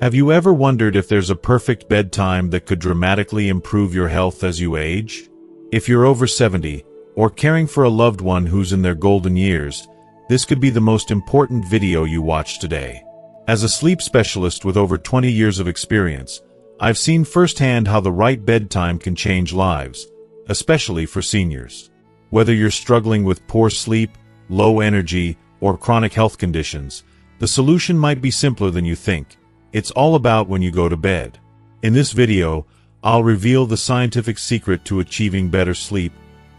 Have you ever wondered if there's a perfect bedtime that could dramatically improve your health as you age? If you're over 70, or caring for a loved one who's in their golden years, this could be the most important video you watch today. As a sleep specialist with over 20 years of experience, I've seen firsthand how the right bedtime can change lives, especially for seniors. Whether you're struggling with poor sleep, low energy, or chronic health conditions, the solution might be simpler than you think. It's all about when you go to bed. In this video, I'll reveal the scientific secret to achieving better sleep,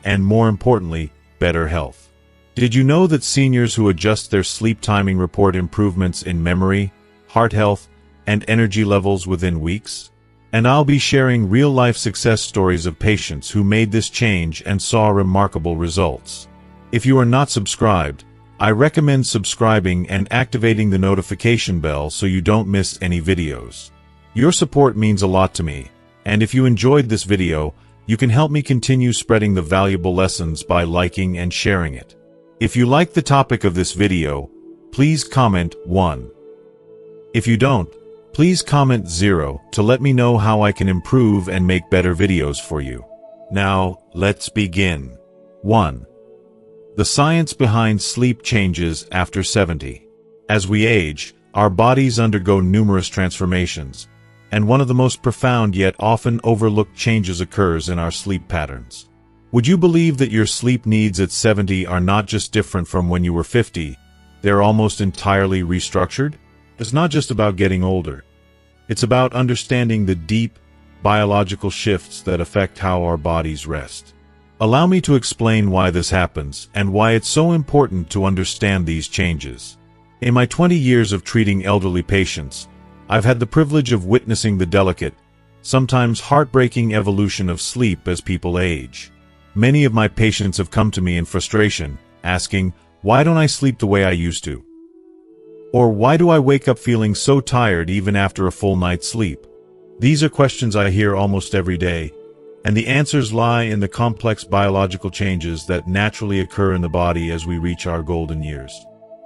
and more importantly, better health. Did you know that seniors who adjust their sleep timing report improvements in memory, heart health, and energy levels within weeks? And I'll be sharing real-life success stories of patients who made this change and saw remarkable results. If you are not subscribed, I recommend subscribing and activating the notification bell so you don't miss any videos. Your support means a lot to me, and if you enjoyed this video, you can help me continue spreading the valuable lessons by liking and sharing it. If you like the topic of this video, please comment 1. If you don't, please comment 0 to let me know how I can improve and make better videos for you. Now, let's begin. 1. The science behind sleep changes after 70. As we age, our bodies undergo numerous transformations, and one of the most profound yet often overlooked changes occurs in our sleep patterns. Would you believe that your sleep needs at 70 are not just different from when you were 50, they're almost entirely restructured? It's not just about getting older. It's about understanding the deep, biological shifts that affect how our bodies rest. Allow me to explain why this happens and why it's so important to understand these changes. In my 20 years of treating elderly patients, I've had the privilege of witnessing the delicate, sometimes heartbreaking evolution of sleep as people age. Many of my patients have come to me in frustration, asking, "Why don't I sleep the way I used to?" Or "Why do I wake up feeling so tired even after a full night's sleep?" These are questions I hear almost every day, and the answers lie in the complex biological changes that naturally occur in the body as we reach our golden years.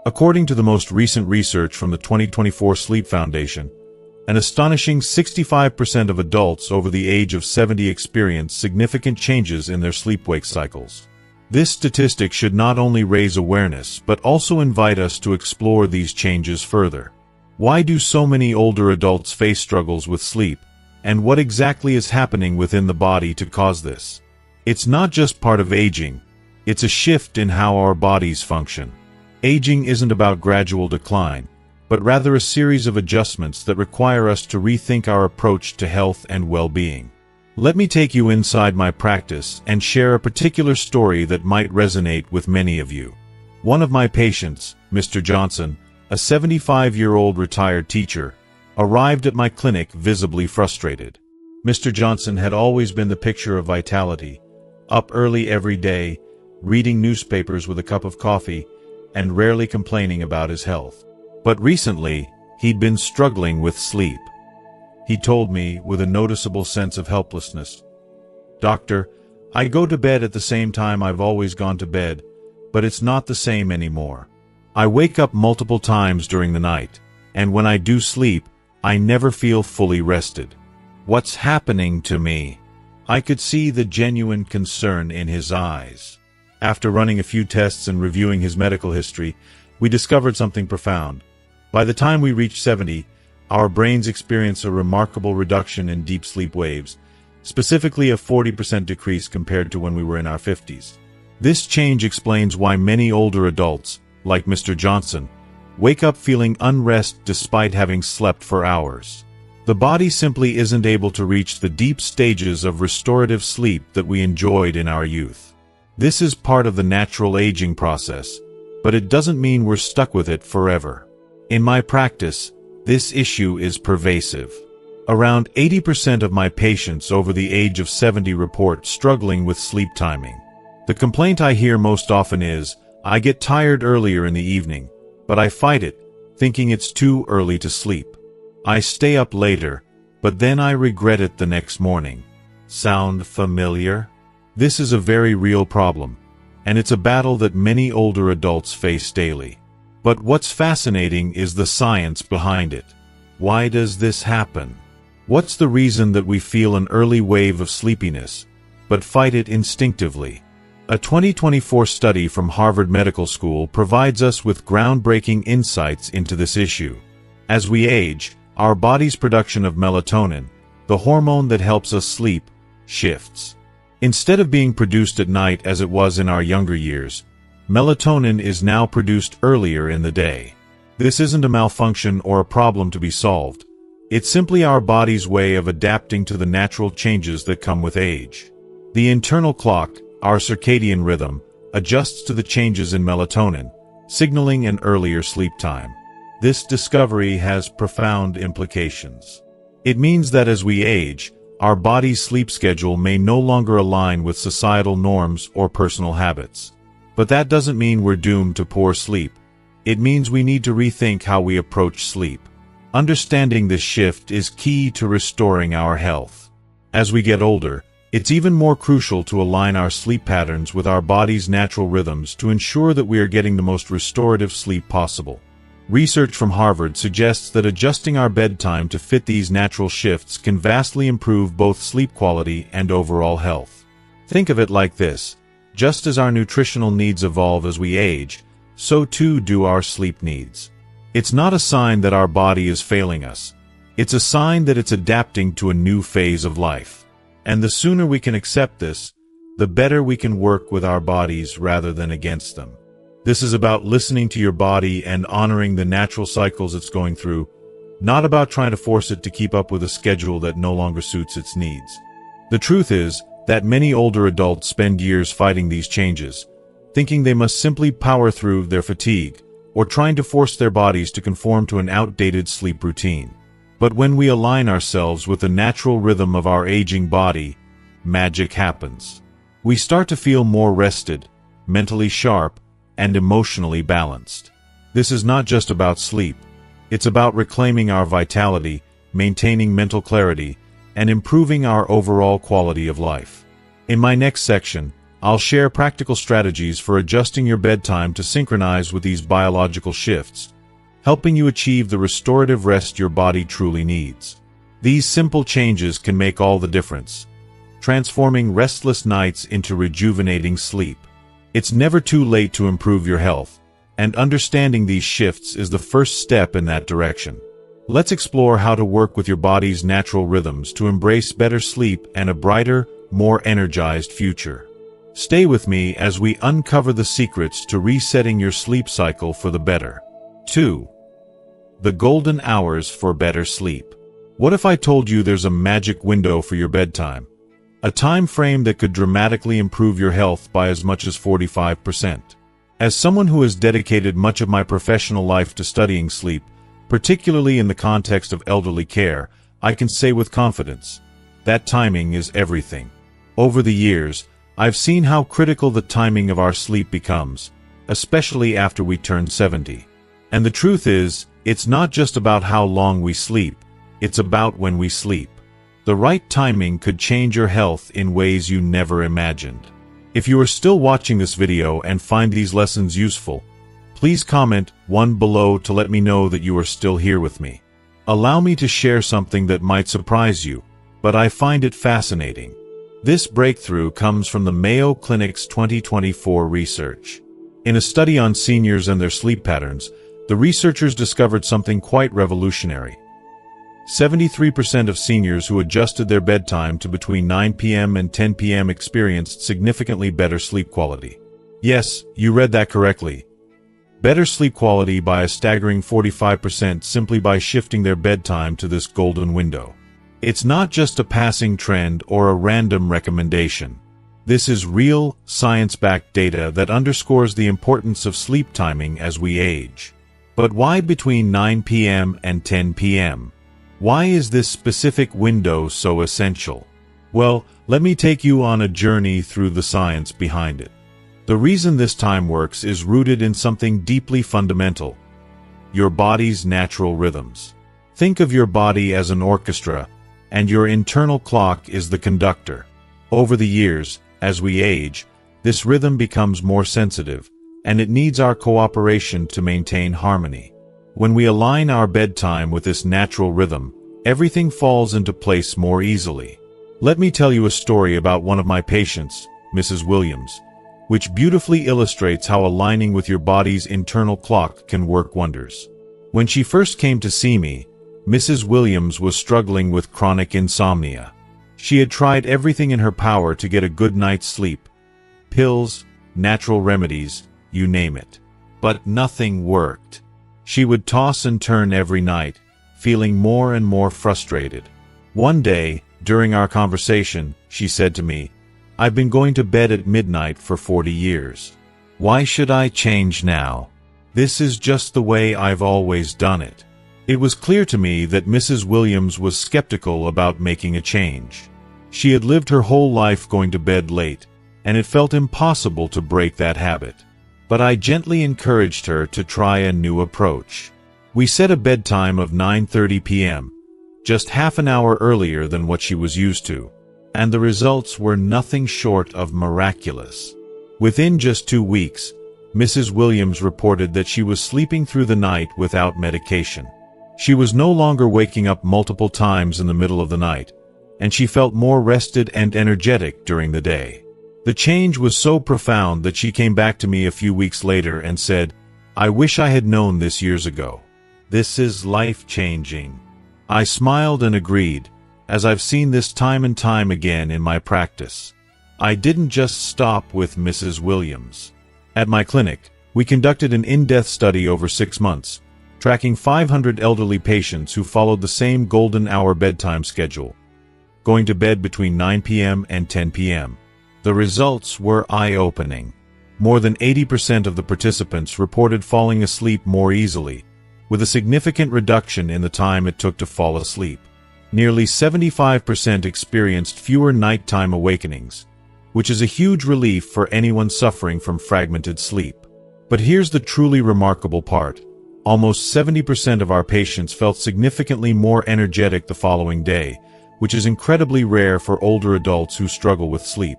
According to the most recent research from the 2024 Sleep Foundation, an astonishing 65% of adults over the age of 70 experience significant changes in their sleep-wake cycles. This statistic should not only raise awareness but also invite us to explore these changes further. Why do so many older adults face struggles with sleep, and what exactly is happening within the body to cause this? It's not just part of aging, it's a shift in how our bodies function. Aging isn't about gradual decline, but rather a series of adjustments that require us to rethink our approach to health and well-being. Let me take you inside my practice and share a particular story that might resonate with many of you. One of my patients, Mr. Johnson, a 75-year-old retired teacher, arrived at my clinic visibly frustrated. Mr. Johnson had always been the picture of vitality, up early every day, reading newspapers with a cup of coffee, and rarely complaining about his health. But recently, he'd been struggling with sleep. He told me with a noticeable sense of helplessness, "Doctor, I go to bed at the same time I've always gone to bed, but it's not the same anymore. I wake up multiple times during the night, and when I do sleep, I never feel fully rested. What's happening to me?" I could see the genuine concern in his eyes. After running a few tests and reviewing his medical history, we discovered something profound. By the time we reach 70, our brains experience a remarkable reduction in deep sleep waves, specifically a 40% decrease compared to when we were in our 50s. This change explains why many older adults, like Mr. Johnson, wake up feeling unrest despite having slept for hours. The body simply isn't able to reach the deep stages of restorative sleep that we enjoyed in our youth. This is part of the natural aging process, but it doesn't mean we're stuck with it forever. In my practice, this issue is pervasive. Around 80% of my patients over the age of 70 report struggling with sleep timing. The complaint I hear most often is, "I get tired earlier in the evening, but I fight it, thinking it's too early to sleep. I stay up later, but then I regret it the next morning." Sound familiar? This is a very real problem, and it's a battle that many older adults face daily. But what's fascinating is the science behind it. Why does this happen? What's the reason that we feel an early wave of sleepiness, but fight it instinctively? A 2024 study from Harvard Medical School provides us with groundbreaking insights into this issue. As we age, our body's production of melatonin, the hormone that helps us sleep, shifts. Instead of being produced at night as it was in our younger years, melatonin is now produced earlier in the day. This isn't a malfunction or a problem to be solved. It's simply our body's way of adapting to the natural changes that come with age. The internal clock, our circadian rhythm, adjusts to the changes in melatonin, signaling an earlier sleep time. This discovery has profound implications. It means that as we age, our body's sleep schedule may no longer align with societal norms or personal habits. But that doesn't mean we're doomed to poor sleep. It means we need to rethink how we approach sleep. Understanding this shift is key to restoring our health. As we get older, it's even more crucial to align our sleep patterns with our body's natural rhythms to ensure that we are getting the most restorative sleep possible. Research from Harvard suggests that adjusting our bedtime to fit these natural shifts can vastly improve both sleep quality and overall health. Think of it like this: just as our nutritional needs evolve as we age, so too do our sleep needs. It's not a sign that our body is failing us. It's a sign that it's adapting to a new phase of life. And the sooner we can accept this, the better we can work with our bodies rather than against them. This is about listening to your body and honoring the natural cycles it's going through, not about trying to force it to keep up with a schedule that no longer suits its needs. The truth is that many older adults spend years fighting these changes, thinking they must simply power through their fatigue, or trying to force their bodies to conform to an outdated sleep routine. But when we align ourselves with the natural rhythm of our aging body, magic happens. We start to feel more rested, mentally sharp, and emotionally balanced. This is not just about sleep. It's about reclaiming our vitality, maintaining mental clarity, and improving our overall quality of life. In my next section, I'll share practical strategies for adjusting your bedtime to synchronize with these biological shifts, helping you achieve the restorative rest your body truly needs. These simple changes can make all the difference, transforming restless nights into rejuvenating sleep. It's never too late to improve your health, and understanding these shifts is the first step in that direction. Let's explore how to work with your body's natural rhythms to embrace better sleep and a brighter, more energized future. Stay with me as we uncover the secrets to resetting your sleep cycle for the better. 2. The golden hours for better sleep. What if I told you there's a magic window for your bedtime? A time frame that could dramatically improve your health by as much as 45%. As someone who has dedicated much of my professional life to studying sleep, particularly in the context of elderly care, I can say with confidence, that timing is everything. Over the years, I've seen how critical the timing of our sleep becomes, especially after we turn 70. And the truth is, it's not just about how long we sleep, it's about when we sleep. The right timing could change your health in ways you never imagined. If you are still watching this video and find these lessons useful, please comment 1 below to let me know that you are still here with me. Allow me to share something that might surprise you, but I find it fascinating. This breakthrough comes from the Mayo Clinic's 2024 research. In a study on seniors and their sleep patterns, the researchers discovered something quite revolutionary. 73% of seniors who adjusted their bedtime to between 9 p.m. and 10 p.m. experienced significantly better sleep quality. Yes, you read that correctly. Better sleep quality by a staggering 45% simply by shifting their bedtime to this golden window. It's not just a passing trend or a random recommendation. This is real, science-backed data that underscores the importance of sleep timing as we age. But why between 9 p.m. and 10 p.m.? Why is this specific window so essential? Well, let me take you on a journey through the science behind it. The reason this time works is rooted in something deeply fundamental: your body's natural rhythms. Think of your body as an orchestra, and your internal clock is the conductor. Over the years, as we age, this rhythm becomes more sensitive, and it needs our cooperation to maintain harmony. When we align our bedtime with this natural rhythm, everything falls into place more easily. Let me tell you a story about one of my patients, Mrs. Williams, which beautifully illustrates how aligning with your body's internal clock can work wonders. When she first came to see me, Mrs. Williams was struggling with chronic insomnia. She had tried everything in her power to get a good night's sleep. Pills, natural remedies, you name it. But nothing worked. She would toss and turn every night, feeling more and more frustrated. One day, during our conversation, she said to me, "I've been going to bed at midnight for 40 years. Why should I change now? This is just the way I've always done it." It was clear to me that Mrs. Williams was skeptical about making a change. She had lived her whole life going to bed late, and it felt impossible to break that habit. But I gently encouraged her to try a new approach. We set a bedtime of 9:30 p.m., just half an hour earlier than what she was used to, and the results were nothing short of miraculous. Within just 2 weeks, Mrs. Williams reported that she was sleeping through the night without medication. She was no longer waking up multiple times in the middle of the night, and she felt more rested and energetic during the day. The change was so profound that she came back to me a few weeks later and said, "I wish I had known this years ago. This is life-changing." I smiled and agreed, as I've seen this time and time again in my practice. I didn't just stop with Mrs. Williams. At my clinic, we conducted an in-depth study over 6 months, tracking 500 elderly patients who followed the same golden hour bedtime schedule, going to bed between 9 p.m. and 10 p.m. The results were eye-opening. More than 80% of the participants reported falling asleep more easily, with a significant reduction in the time it took to fall asleep. Nearly 75% experienced fewer nighttime awakenings, which is a huge relief for anyone suffering from fragmented sleep. But here's the truly remarkable part. Almost 70% of our patients felt significantly more energetic the following day, which is incredibly rare for older adults who struggle with sleep.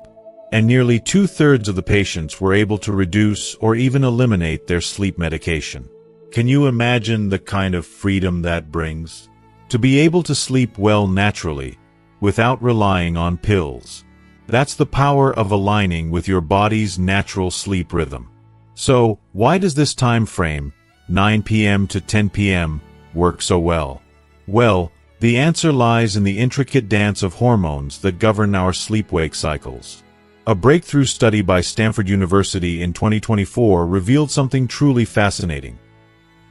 And nearly 2/3 of the patients were able to reduce or even eliminate their sleep medication. Can you imagine the kind of freedom that brings? To be able to sleep well naturally, without relying on pills. That's the power of aligning with your body's natural sleep rhythm. So, why does this time frame, 9 p.m. to 10 p.m., work so well? Well, the answer lies in the intricate dance of hormones that govern our sleep-wake cycles. A breakthrough study by Stanford University in 2024 revealed something truly fascinating.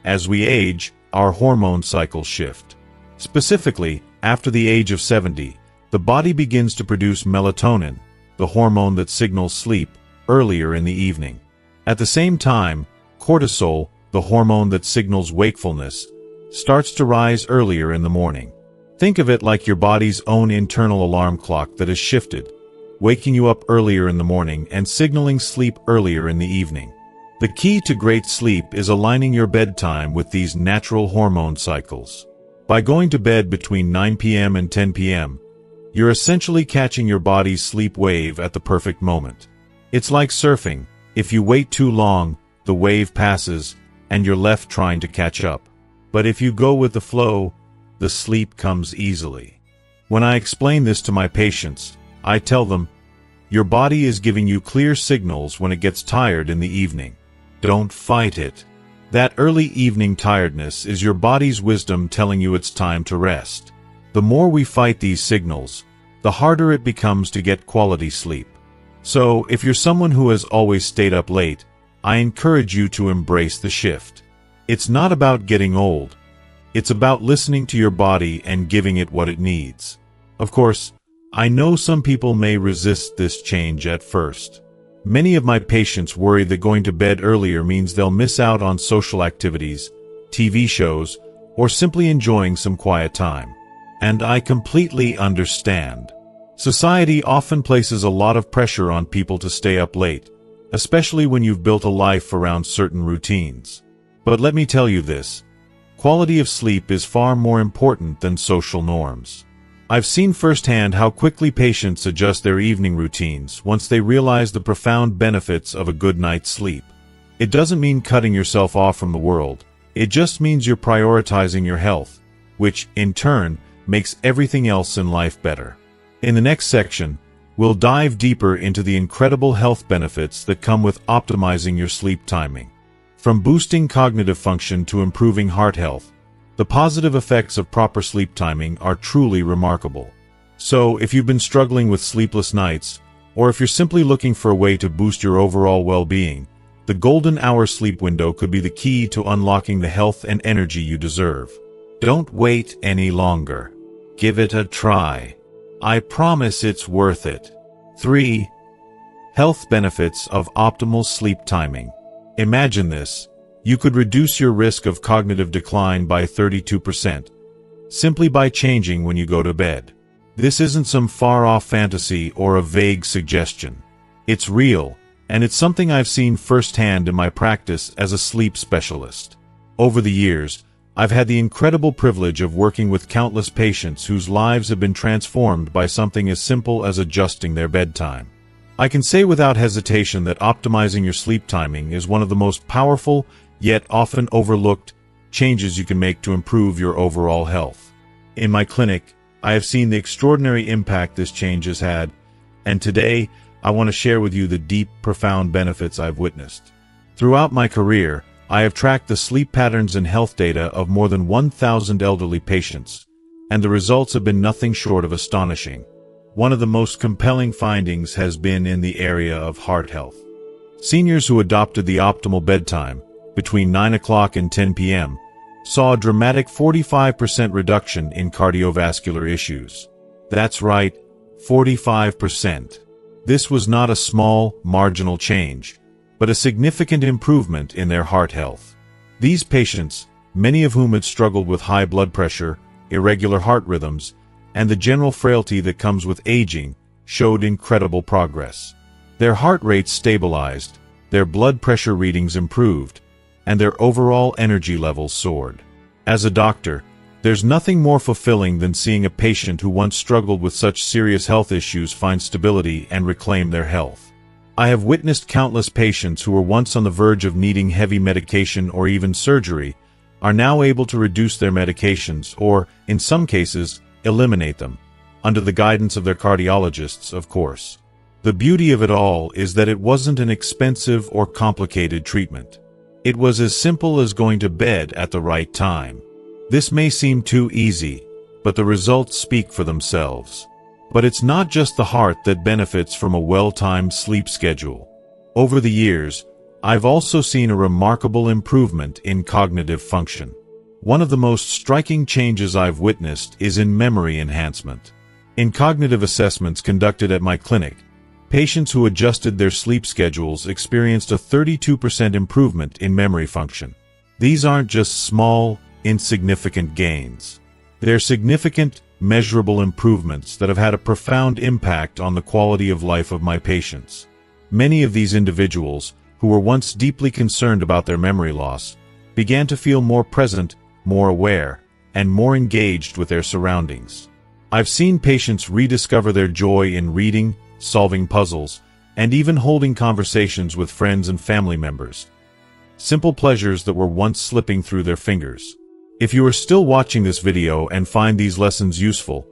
As we age, our hormone cycles shift. Specifically, after the age of 70, the body begins to produce melatonin, the hormone that signals sleep, earlier in the evening. At the same time, cortisol, the hormone that signals wakefulness, starts to rise earlier in the morning. Think of it like your body's own internal alarm clock that has shifted, waking you up earlier in the morning and signaling sleep earlier in the evening. The key to great sleep is aligning your bedtime with these natural hormone cycles. By going to bed between 9 p.m. and 10 p.m., you're essentially catching your body's sleep wave at the perfect moment. It's like surfing. If you wait too long, the wave passes, and you're left trying to catch up. But if you go with the flow, the sleep comes easily. When I explain this to my patients, I tell them, your body is giving you clear signals when it gets tired in the evening. Don't fight it. That early evening tiredness is your body's wisdom telling you it's time to rest. The more we fight these signals, the harder it becomes to get quality sleep. So, if you're someone who has always stayed up late, I encourage you to embrace the shift. It's not about getting old. It's about listening to your body and giving it what it needs. Of course, I know some people may resist this change at first. Many of my patients worry that going to bed earlier means they'll miss out on social activities, TV shows, or simply enjoying some quiet time. And I completely understand. Society often places a lot of pressure on people to stay up late, especially when you've built a life around certain routines. But let me tell you this, quality of sleep is far more important than social norms. I've seen firsthand how quickly patients adjust their evening routines once they realize the profound benefits of a good night's sleep. It doesn't mean cutting yourself off from the world. It just means you're prioritizing your health, which, in turn, makes everything else in life better. In the next section, we'll dive deeper into the incredible health benefits that come with optimizing your sleep timing. From boosting cognitive function to improving heart health, the positive effects of proper sleep timing are truly remarkable. So, if you've been struggling with sleepless nights, or if you're simply looking for a way to boost your overall well-being, the golden hour sleep window could be the key to unlocking the health and energy you deserve. Don't wait any longer. Give it a try. I promise it's worth it. 3. Health benefits of optimal sleep timing. Imagine this. You could reduce your risk of cognitive decline by 32%, simply by changing when you go to bed. This isn't some far-off fantasy or a vague suggestion. It's real, and it's something I've seen firsthand in my practice as a sleep specialist. Over the years, I've had the incredible privilege of working with countless patients whose lives have been transformed by something as simple as adjusting their bedtime. I can say without hesitation that optimizing your sleep timing is one of the most powerful, yet often overlooked, changes you can make to improve your overall health. In my clinic, I have seen the extraordinary impact this change has had, and today, I want to share with you the deep, profound benefits I've witnessed. Throughout my career, I have tracked the sleep patterns and health data of more than 1,000 elderly patients, and the results have been nothing short of astonishing. One of the most compelling findings has been in the area of heart health. Seniors who adopted the optimal bedtime, between 9 o'clock and 10 p.m., saw a dramatic 45% reduction in cardiovascular issues. That's right, 45%. This was not a small, marginal change, but a significant improvement in their heart health. These patients, many of whom had struggled with high blood pressure, irregular heart rhythms, and the general frailty that comes with aging, showed incredible progress. Their heart rates stabilized, their blood pressure readings improved, and their overall energy levels soared. As a doctor, there's nothing more fulfilling than seeing a patient who once struggled with such serious health issues find stability and reclaim their health. I have witnessed countless patients who were once on the verge of needing heavy medication or even surgery, are now able to reduce their medications or, in some cases, eliminate them, under the guidance of their cardiologists, of course. The beauty of it all is that it wasn't an expensive or complicated treatment. It was as simple as going to bed at the right time. This may seem too easy, but the results speak for themselves. But it's not just the heart that benefits from a well-timed sleep schedule. Over the years, I've also seen a remarkable improvement in cognitive function. One of the most striking changes I've witnessed is in memory enhancement. In cognitive assessments conducted at my clinic, patients who adjusted their sleep schedules experienced a 32% improvement in memory function. These aren't just small, insignificant gains. They're significant, measurable improvements that have had a profound impact on the quality of life of my patients. Many of these individuals, who were once deeply concerned about their memory loss, began to feel more present, more aware, and more engaged with their surroundings. I've seen patients rediscover their joy in reading, solving puzzles, and even holding conversations with friends and family members. Simple pleasures that were once slipping through their fingers. If you are still watching this video and find these lessons useful,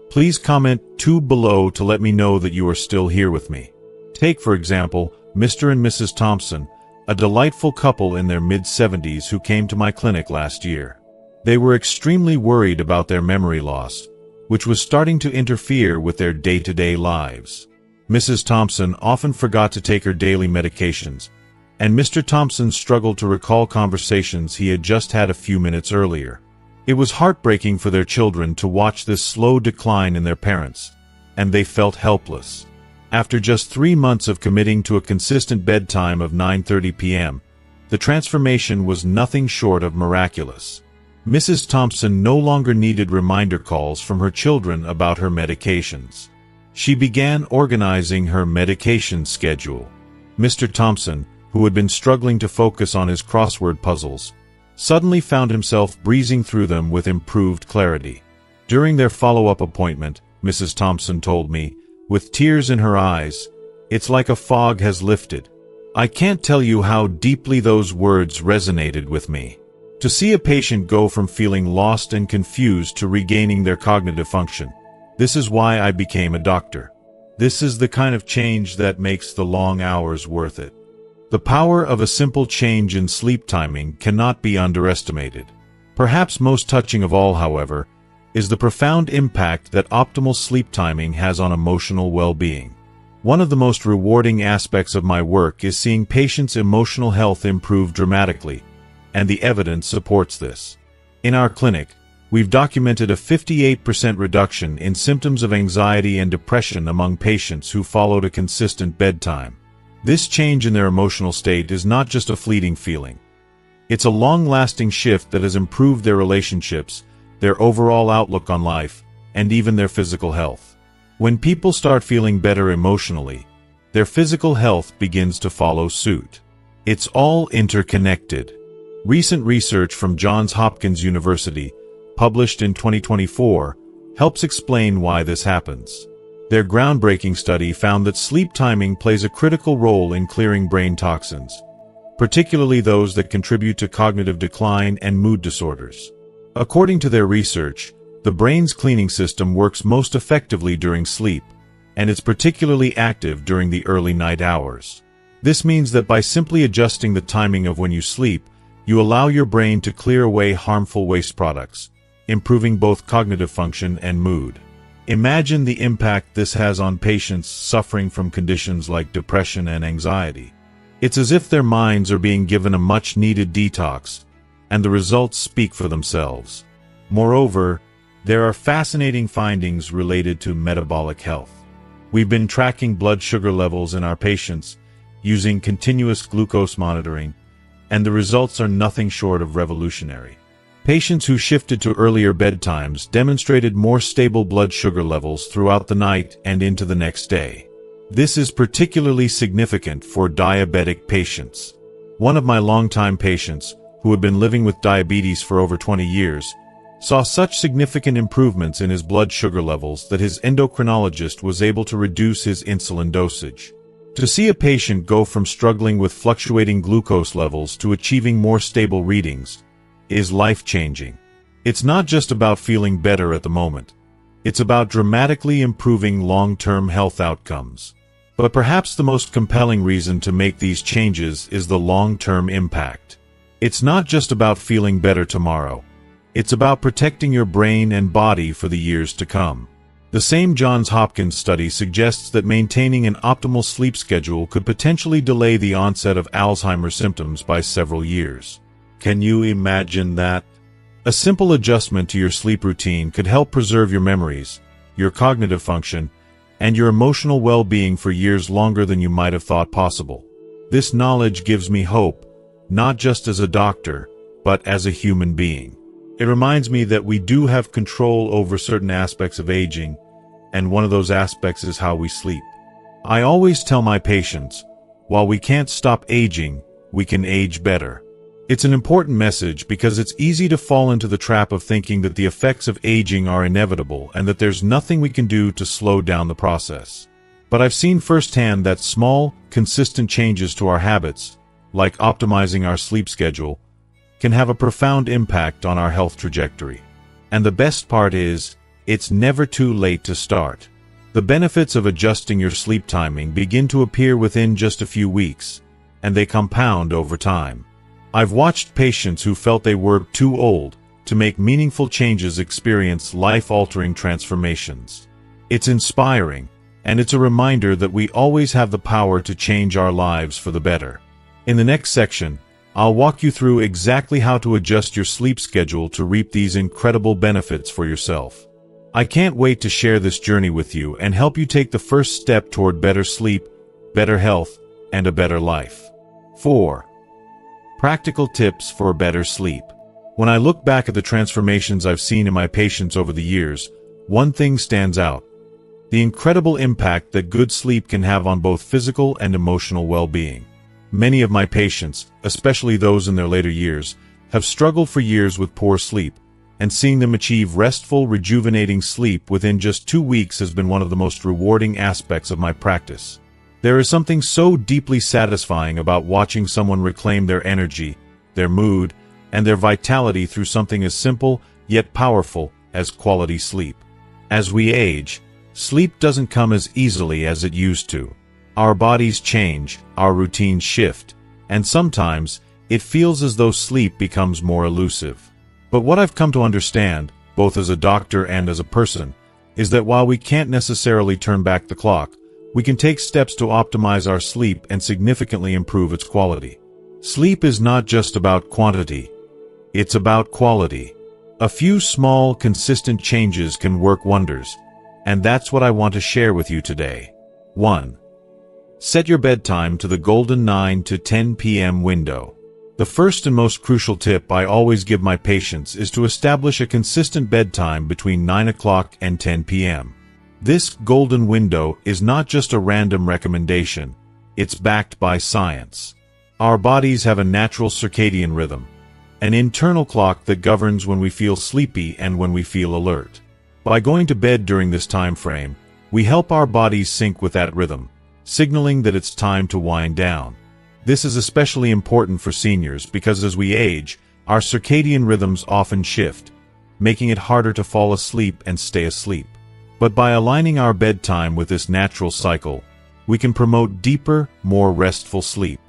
please comment 2 below to let me know that you are still here with me. Take, for example, Mr. and Mrs. Thompson, a delightful couple in their mid-70s who came to my clinic last year. They were extremely worried about their memory loss, which was starting to interfere with their day-to-day lives. Mrs. Thompson often forgot to take her daily medications, and Mr. Thompson struggled to recall conversations he had just had a few minutes earlier. It was heartbreaking for their children to watch this slow decline in their parents, and they felt helpless. After just 3 months of committing to a consistent bedtime of 9:30 p.m., the transformation was nothing short of miraculous. Mrs. Thompson no longer needed reminder calls from her children about her medications. She began organizing her medication schedule. Mr. Thompson, who had been struggling to focus on his crossword puzzles, suddenly found himself breezing through them with improved clarity. During their follow-up appointment, Mrs. Thompson told me, with tears in her eyes, "It's like a fog has lifted. I can't tell you how deeply those words resonated with me. To see a patient go from feeling lost and confused to regaining their cognitive function. This is why I became a doctor. This is the kind of change that makes the long hours worth it. The power of a simple change in sleep timing cannot be underestimated. Perhaps most touching of all, however, is the profound impact that optimal sleep timing has on emotional well-being. One of the most rewarding aspects of my work is seeing patients' emotional health improve dramatically, and the evidence supports this. In our clinic, we've documented a 58% reduction in symptoms of anxiety and depression among patients who followed a consistent bedtime. This change in their emotional state is not just a fleeting feeling. It's a long-lasting shift that has improved their relationships, their overall outlook on life, and even their physical health. When people start feeling better emotionally, their physical health begins to follow suit. It's all interconnected. Recent research from Johns Hopkins University, published in 2024, helps explain why this happens. Their groundbreaking study found that sleep timing plays a critical role in clearing brain toxins, particularly those that contribute to cognitive decline and mood disorders. According to their research, the brain's cleaning system works most effectively during sleep, and it's particularly active during the early night hours. This means that by simply adjusting the timing of when you sleep, you allow your brain to clear away harmful waste products, improving both cognitive function and mood. Imagine the impact this has on patients suffering from conditions like depression and anxiety. It's as if their minds are being given a much-needed detox, and the results speak for themselves. Moreover, there are fascinating findings related to metabolic health. We've been tracking blood sugar levels in our patients using continuous glucose monitoring, and the results are nothing short of revolutionary. Patients who shifted to earlier bedtimes demonstrated more stable blood sugar levels throughout the night and into the next day. This is particularly significant for diabetic patients. One of my longtime patients, who had been living with diabetes for over 20 years, saw such significant improvements in his blood sugar levels that his endocrinologist was able to reduce his insulin dosage. To see a patient go from struggling with fluctuating glucose levels to achieving more stable readings is life-changing. It's not just about feeling better at the moment. It's about dramatically improving long-term health outcomes. But perhaps the most compelling reason to make these changes is the long-term impact. It's not just about feeling better tomorrow. It's about protecting your brain and body for the years to come. The same Johns Hopkins study suggests that maintaining an optimal sleep schedule could potentially delay the onset of Alzheimer's symptoms by several years. Can you imagine that? A simple adjustment to your sleep routine could help preserve your memories, your cognitive function, and your emotional well-being for years longer than you might have thought possible. This knowledge gives me hope, not just as a doctor, but as a human being. It reminds me that we do have control over certain aspects of aging, and one of those aspects is how we sleep. I always tell my patients, while we can't stop aging, we can age better. It's an important message because it's easy to fall into the trap of thinking that the effects of aging are inevitable and that there's nothing we can do to slow down the process. But I've seen firsthand that small, consistent changes to our habits, like optimizing our sleep schedule, can have a profound impact on our health trajectory. And the best part is, it's never too late to start. The benefits of adjusting your sleep timing begin to appear within just a few weeks, and they compound over time. I've watched patients who felt they were too old to make meaningful changes experience life-altering transformations. It's inspiring, and it's a reminder that we always have the power to change our lives for the better. In the next section, I'll walk you through exactly how to adjust your sleep schedule to reap these incredible benefits for yourself. I can't wait to share this journey with you and help you take the first step toward better sleep, better health, and a better life. 4. Practical tips for better sleep. When I look back at the transformations I've seen in my patients over the years, one thing stands out: the incredible impact that good sleep can have on both physical and emotional well-being. Many of my patients, especially those in their later years, have struggled for years with poor sleep, and seeing them achieve restful, rejuvenating sleep within just 2 weeks has been one of the most rewarding aspects of my practice. There is something so deeply satisfying about watching someone reclaim their energy, their mood, and their vitality through something as simple yet powerful as quality sleep. As we age, sleep doesn't come as easily as it used to. Our bodies change, our routines shift, and sometimes it feels as though sleep becomes more elusive. But what I've come to understand, both as a doctor and as a person, is that while we can't necessarily turn back the clock, we can take steps to optimize our sleep and significantly improve its quality. Sleep is not just about quantity, it's about quality. A few small, consistent changes can work wonders, and that's what I want to share with you today. 1. Set your bedtime to the golden 9 to 10 p.m. window. The first and most crucial tip I always give my patients is to establish a consistent bedtime between 9 o'clock and 10 p.m. This golden window is not just a random recommendation, it's backed by science. Our bodies have a natural circadian rhythm, an internal clock that governs when we feel sleepy and when we feel alert. By going to bed during this time frame, we help our bodies sync with that rhythm, signaling that it's time to wind down. This is especially important for seniors because as we age, our circadian rhythms often shift, making it harder to fall asleep and stay asleep. But by aligning our bedtime with this natural cycle, we can promote deeper, more restful sleep.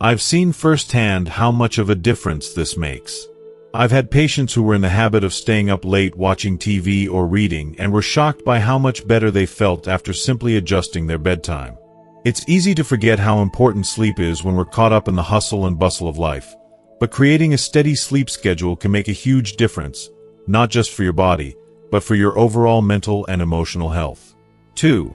I've seen firsthand how much of a difference this makes. I've had patients who were in the habit of staying up late watching TV or reading and were shocked by how much better they felt after simply adjusting their bedtime. It's easy to forget how important sleep is when we're caught up in the hustle and bustle of life, but creating a steady sleep schedule can make a huge difference, not just for your body, but for your overall mental and emotional health. 2.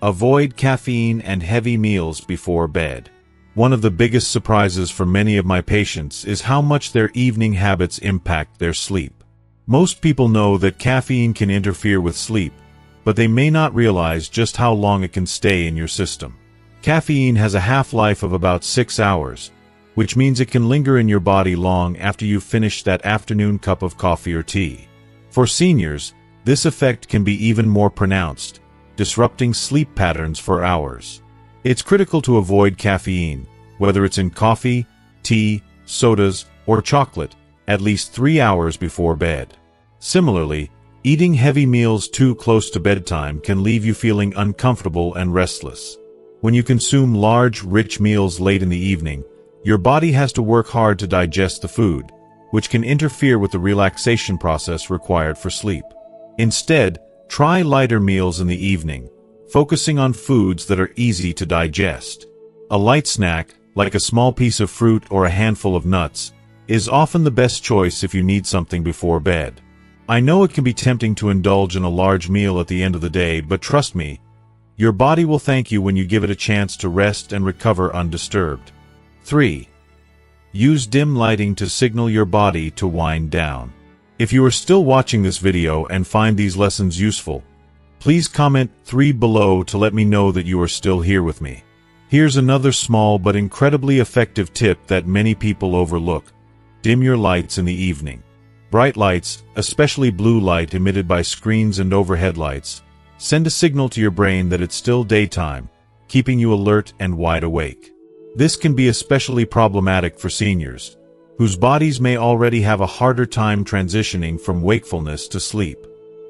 Avoid caffeine and heavy meals before bed. One of the biggest surprises for many of my patients is how much their evening habits impact their sleep. Most people know that caffeine can interfere with sleep, but they may not realize just how long it can stay in your system. Caffeine has a half-life of about 6 hours, which means it can linger in your body long after you've finished that afternoon cup of coffee or tea. For seniors, this effect can be even more pronounced, disrupting sleep patterns for hours. It's critical to avoid caffeine, whether it's in coffee, tea, sodas, or chocolate, at least 3 hours before bed. Similarly, eating heavy meals too close to bedtime can leave you feeling uncomfortable and restless. When you consume large, rich meals late in the evening, your body has to work hard to digest the food, which can interfere with the relaxation process required for sleep. Instead, try lighter meals in the evening, focusing on foods that are easy to digest. A light snack, like a small piece of fruit or a handful of nuts, is often the best choice if you need something before bed. I know it can be tempting to indulge in a large meal at the end of the day, but trust me, your body will thank you when you give it a chance to rest and recover undisturbed. 3. Use dim lighting to signal your body to wind down. If you are still watching this video and find these lessons useful, please comment 3 below to let me know that you are still here with me. Here's another small but incredibly effective tip that many people overlook. Dim your lights in the evening. Bright lights, especially blue light emitted by screens and overhead lights, send a signal to your brain that it's still daytime, keeping you alert and wide awake. This can be especially problematic for seniors, whose bodies may already have a harder time transitioning from wakefulness to sleep.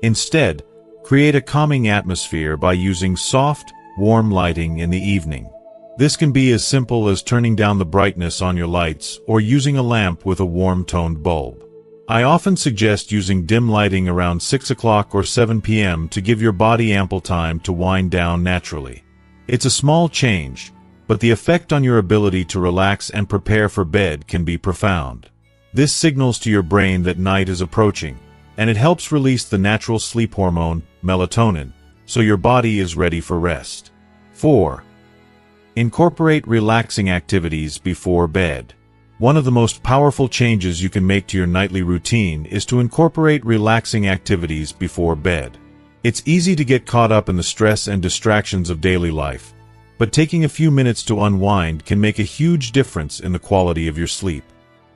Instead, create a calming atmosphere by using soft, warm lighting in the evening. This can be as simple as turning down the brightness on your lights or using a lamp with a warm-toned bulb. I often suggest using dim lighting around 6 o'clock or 7 p.m. to give your body ample time to wind down naturally. It's a small change, but the effect on your ability to relax and prepare for bed can be profound. This signals to your brain that night is approaching, and it helps release the natural sleep hormone, melatonin, so your body is ready for rest. 4. Incorporate relaxing activities before bed. One of the most powerful changes you can make to your nightly routine is to incorporate relaxing activities before bed. It's easy to get caught up in the stress and distractions of daily life, but taking a few minutes to unwind can make a huge difference in the quality of your sleep.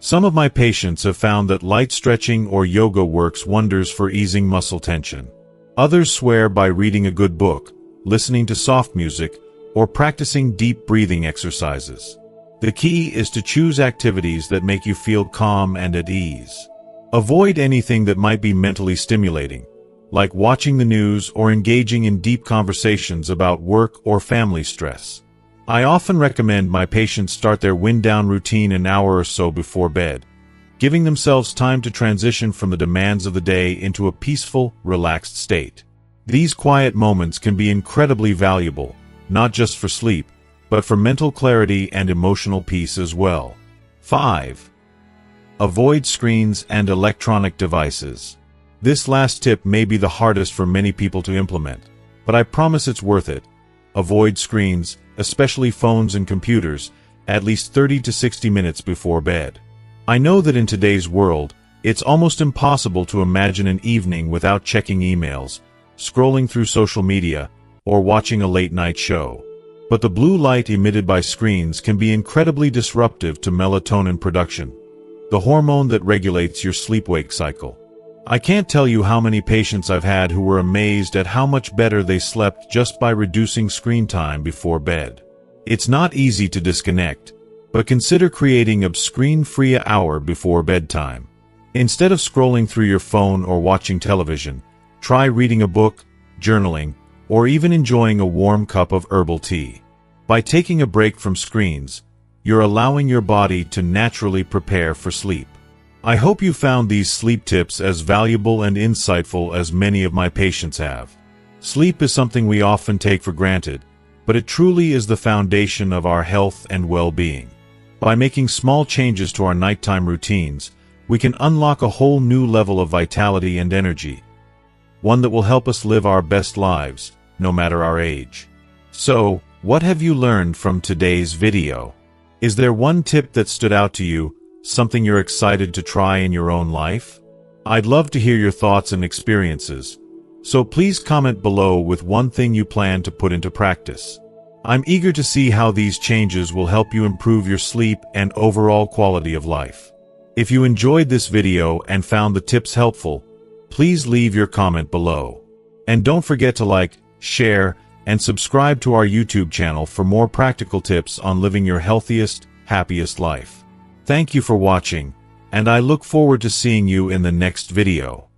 Some of my patients have found that light stretching or yoga works wonders for easing muscle tension. Others swear by reading a good book, listening to soft music, or practicing deep breathing exercises. The key is to choose activities that make you feel calm and at ease. Avoid anything that might be mentally stimulating, like watching the news or engaging in deep conversations about work or family stress. I often recommend my patients start their wind-down routine an hour or so before bed, giving themselves time to transition from the demands of the day into a peaceful, relaxed state. These quiet moments can be incredibly valuable, not just for sleep, but for mental clarity and emotional peace as well. 5. Avoid screens and electronic devices. This last tip may be the hardest for many people to implement, but I promise it's worth it. Avoid screens, especially phones and computers, at least 30 to 60 minutes before bed. I know that in today's world, it's almost impossible to imagine an evening without checking emails, scrolling through social media, or watching a late-night show. But the blue light emitted by screens can be incredibly disruptive to melatonin production, the hormone that regulates your sleep-wake cycle. I can't tell you how many patients I've had who were amazed at how much better they slept just by reducing screen time before bed. It's not easy to disconnect, but consider creating a screen-free hour before bedtime. Instead of scrolling through your phone or watching television, try reading a book, journaling, or even enjoying a warm cup of herbal tea. By taking a break from screens, you're allowing your body to naturally prepare for sleep. I hope you found these sleep tips as valuable and insightful as many of my patients have. Sleep is something we often take for granted, but it truly is the foundation of our health and well-being. By making small changes to our nighttime routines, we can unlock a whole new level of vitality and energy, one that will help us live our best lives, no matter our age. So, what have you learned from today's video? Is there one tip that stood out to you, something you're excited to try in your own life? I'd love to hear your thoughts and experiences, so please comment below with one thing you plan to put into practice. I'm eager to see how these changes will help you improve your sleep and overall quality of life. If you enjoyed this video and found the tips helpful, please leave your comment below. And don't forget to like, share, and subscribe to our YouTube channel for more practical tips on living your healthiest, happiest life. Thank you for watching, and I look forward to seeing you in the next video.